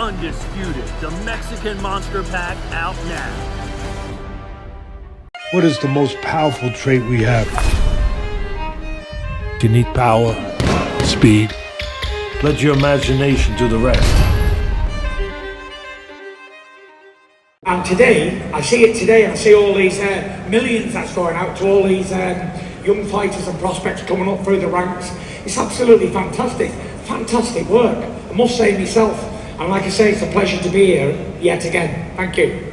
Undisputed, the Mexican Monster Pack out now. What is the most powerful trait we have? You need power, speed. Let your imagination do the rest. And today, I see it today, and I see all these millions that's going out to all these young fighters and prospects coming up through the ranks. It's absolutely fantastic, fantastic work. I must say myself, and like I say, it's a pleasure to be here yet again. Thank you.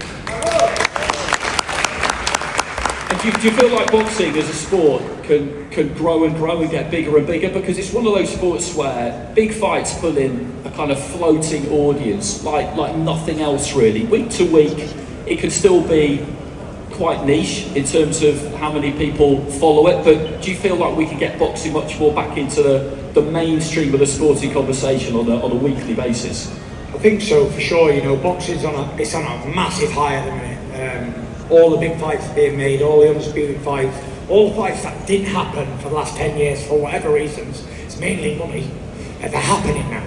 And do you feel like boxing as a sport can grow and grow and get bigger and bigger? Because it's one of those sports where big fights pull in a kind of floating audience like nothing else really. Week to week, it can still be quite niche in terms of how many people follow it, but do you feel like we can get boxing much more back into the mainstream of the sporting conversation on a weekly basis? I think so, for sure. You know, boxing's on a massive high at the minute. All the big fights are being made, all the undisputed fights, all the fights that didn't happen for the last 10 years for whatever reasons, it's mainly money, they're happening now.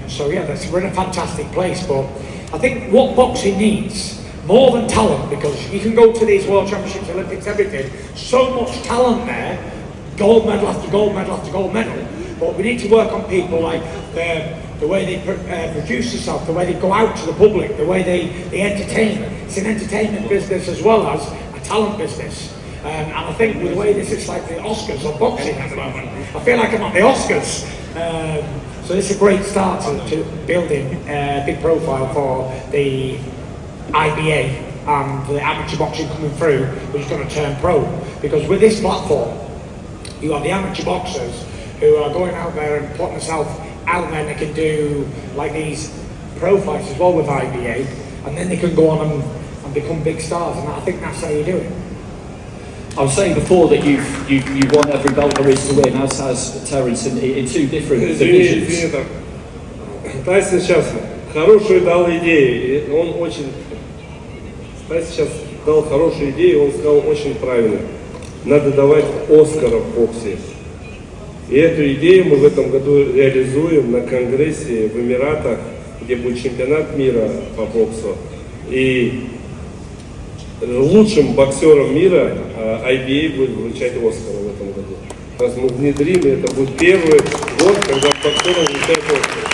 So yeah, we're in a fantastic place, but I think what boxing needs, more than talent, because you can go to these World Championships, Olympics, everything, so much talent there, gold medal after gold medal after gold medal, but we need to work on people like the way they produce themselves, the way they go out to the public, the way they entertain. It's an entertainment business as well as a talent business. And I think with the way this is like the Oscars of boxing at the moment, I feel like I'm at the Oscars. So it's a great start to building a big profile for the IBA and the amateur boxing coming through, which is going to turn pro. Because with this platform, you have the amateur boxers who are going out there and putting themselves out there, and they can do like these pro fights as well with IBA, and then they can go on and become big stars, and I think that's how you do it. I was saying before that you won every belt there is to win, as has Terence in two different divisions. Извини, так. Тайсон сейчас хорошую дал идею, и он очень... Тайсон сейчас дал хорошую идею, он сказал очень правильно. Надо давать Оскара в боксе. И эту идею мы в этом году реализуем на конгрессе в Эмиратах, где будет чемпионат мира по боксу. И лучшим боксером мира IBA будет вручать Оскара в этом году. Раз мы внедрим, это будет первый год, когда боксерам вручают Оскара.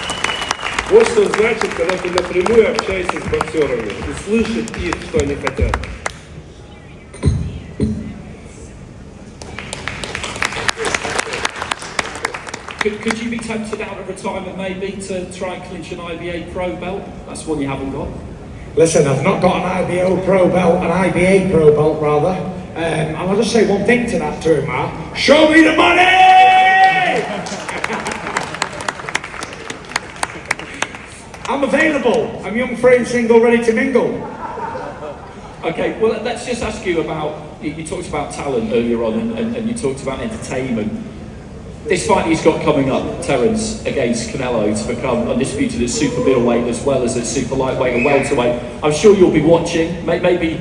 Вот что значит, когда ты напрямую общаешься с боксерами и слышишь их, что они хотят. Could you be tempted out of retirement maybe to try and clinch an IBA pro belt? That's one you haven't got. Listen, I've not got an IBO pro belt, an IBA pro belt rather. And I'll just say one thing to that to him, Mark. Show me the money! I'm available. I'm young, free and single, ready to mingle. Okay, well let's just ask you about, you talked about talent earlier on and you talked about entertainment. This fight he's got coming up, Terence, against Canelo to become undisputed at super middleweight as well as at super lightweight and welterweight. I'm sure you'll be watching. Maybe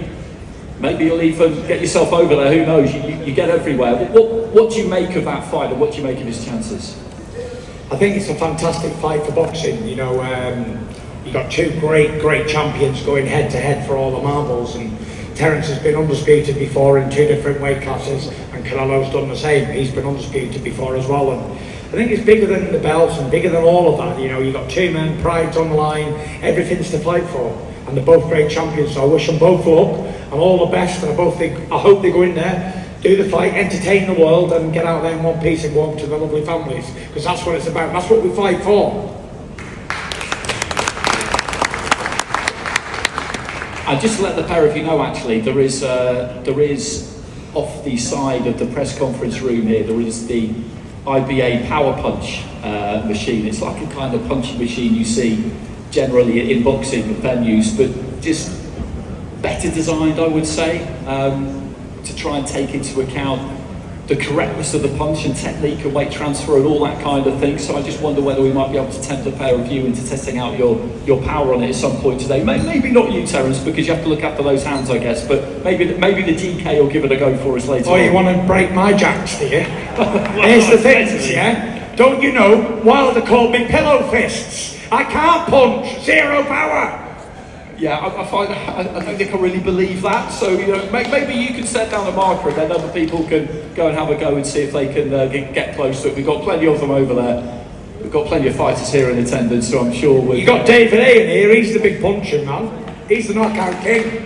you'll even get yourself over there. Who knows? You get everywhere. What do you make of that fight, and what do you make of his chances? I think it's a fantastic fight for boxing. You know, you got two great champions going head to head for all the marbles, and Terence has been undisputed before in two different weight classes, and Canelo's done the same. He's been undisputed before as well, and I think it's bigger than the belts and bigger than all of that. You know, you've got two men, pride's on the line, everything's to fight for, and they're both great champions. So I wish them both luck and all the best. And I hope they go in there, do the fight, entertain the world, and get out there in one piece and go home to their lovely families, because that's what it's about. That's what we fight for. Just to let the pair of you know, actually, there is off the side of the press conference room here, there is the IBA power punch machine. It's like a kind of punching machine you see generally in boxing venues, but just better designed, I would say, to try and take into account the correctness of the punch and technique and weight transfer and all that kind of thing. So I just wonder whether we might be able to tempt a pair of you into testing out your power on it at some point today. Maybe not you, Terence, because you have to look after those hands, I guess, but maybe the GK will give it a go for us later. Oh, you want to break my jacks, do you? Here's the thing, yeah? Don't you know, Wilder called me pillow fists? I can't punch. Zero power. Yeah, I don't think I really believe that. So, you know, maybe you can set down a marker and then other people can go and have a go and see if they can get close to it. We've got plenty of them over there. We've got plenty of fighters here in attendance, so I'm sure You got David A in here, he's the big puncher, man. He's the knockout king.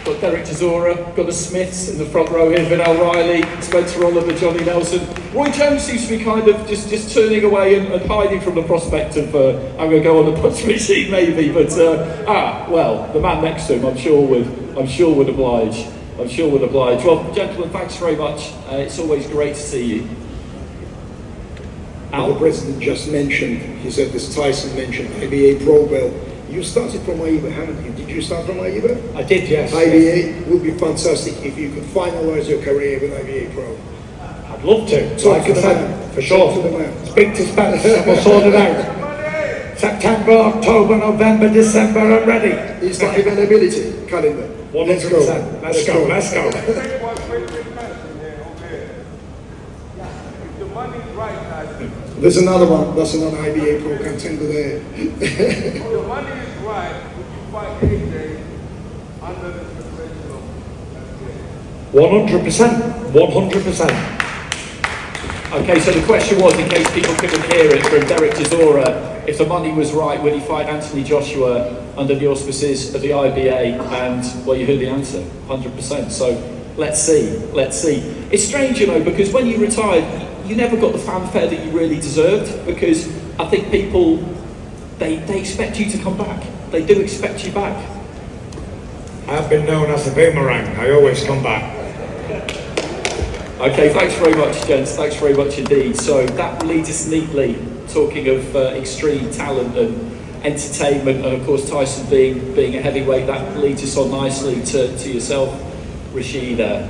Got Derek Chisora, got the Smiths in the front row here, Vin O'Reilly, Spencer Oliver, Johnny Nelson. Roy Jones seems to be kind of just turning away and hiding from the prospect of, I'm going to go on the punch machine maybe, but, well, the man next to him I'm sure would oblige. Well, gentlemen, thanks very much. It's always great to see you. The president just mentioned, he said this Tyson mentioned IBA Pro belt. You started from IBA, haven't you? Did you start from IBA? I did, yes. IBA would be fantastic if you could finalize your career with IBA Pro. I'd love to. Talk to the man. For sure. Talk to the man. Speak to Spence and we'll sort it out. September, October, November, December, I'm ready. It's like availability calendar. 100%. Let's go. There's another one. That's another IBA Pro contender there. The money is right. Would you fight AJ under the suspension of 100%. Okay, so the question was, in case people couldn't hear it, from Derek Chisora, if the money was right, would he fight Anthony Joshua under the auspices of the IBA? And, well, you heard the answer, 100%. So let's see. It's strange, you know, because when you retired, you never got the fanfare that you really deserved, because I think people, they expect you to come back. They do expect you back. I've been known as a boomerang. I always come back. Okay, thanks very much, gents. Thanks very much indeed. So that leads us neatly, talking of extreme talent and entertainment, and of course Tyson being a heavyweight, that leads us on nicely to yourself, Rashida.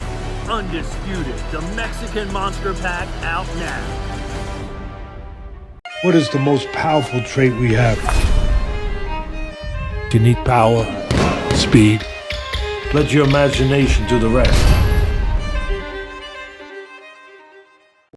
Undisputed, the Mexican Monster Pack out now. What is the most powerful trait we have? You need power, speed. Let your imagination do the rest.